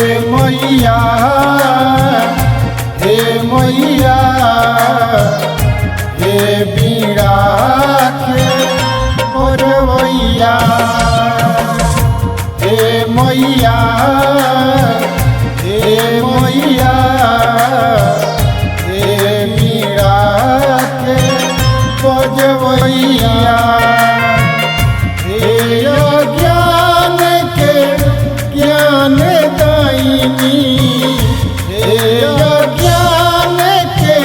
मैया हे मैया हे बीड़ा के बरवैया हे मैया हे मैया हे बीड़ा के बजवैया हे ज्ञान के ज्ञान दायिनी हे ज्ञान के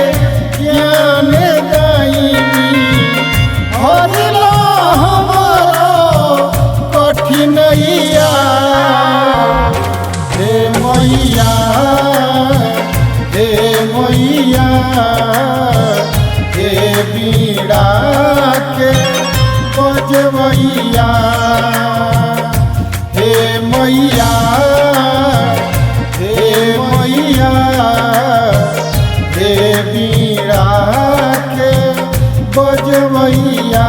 ज्ञान दायिनी हरिला हमारो कठिनैया हे मैया हे मैया हे बीड़ा के बजवैया हे मैया हे मैया हे बीड़ा के बजवैया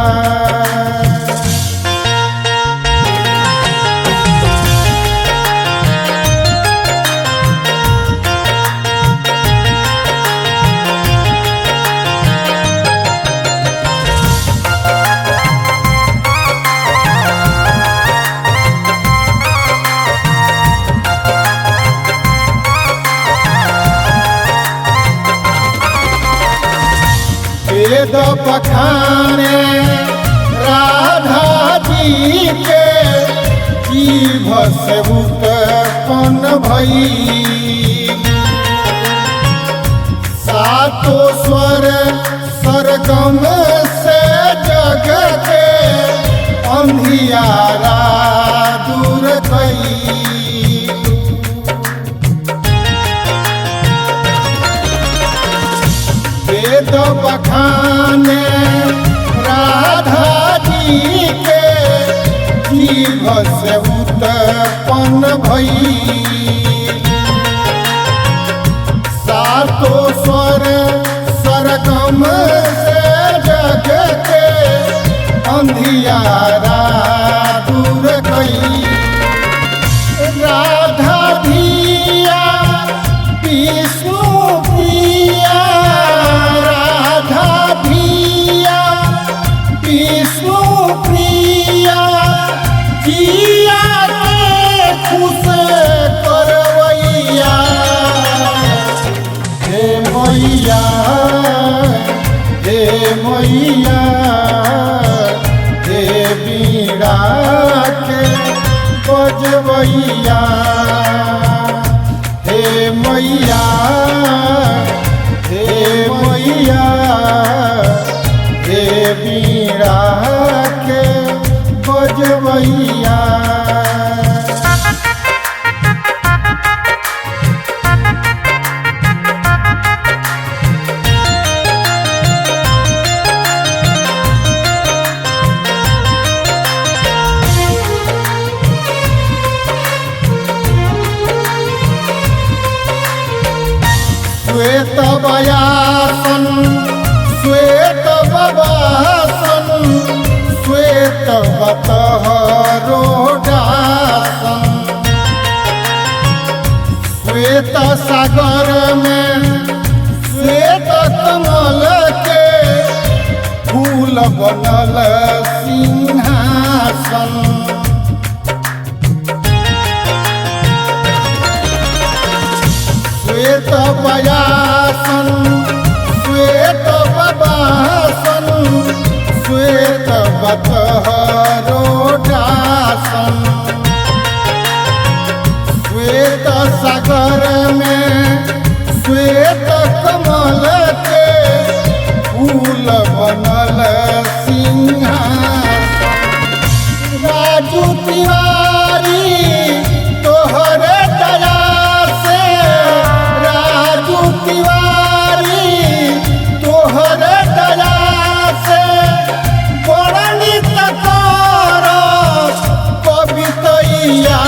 वेद पखाने राधा जी के जीभ से उत्पन्न भई सातो स्वर सरगम से जग के अंधियारा दूर कई वेद बखाने राधा जी के जीभ से उत्पन्न भई सातो स्वर सरगम से जग के अंधियारा दूर गई राधा धिया विष्णु प्रिया राधा धिया विष्णु प्रिया जिया के खुश करवैया हे मैया हे मैया हे बीड़ा के बजवैया हे मैया हे मैया हे बीड़ा के बजवैया श्वेत बयासन श्वेत बबासन श्वेत बतहरो डासन श्वेत सागर में श्वेत कमल के फूल बनल सिंहासन श्वेत बयासन श्वेत बबासन श्वेत बतहरो डासन श्वेत सागर में श्वेत कमल के फूल बनल सिंहासन राजू तिवारी तोहरे दया से राजू तिवारी तोहरे दया से वर्णित कर कवितैया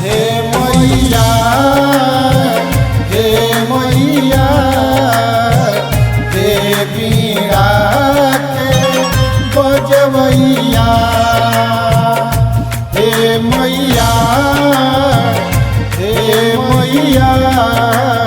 हे मैया हे मैया हे बीड़ा के बजवैया हे मैया मैया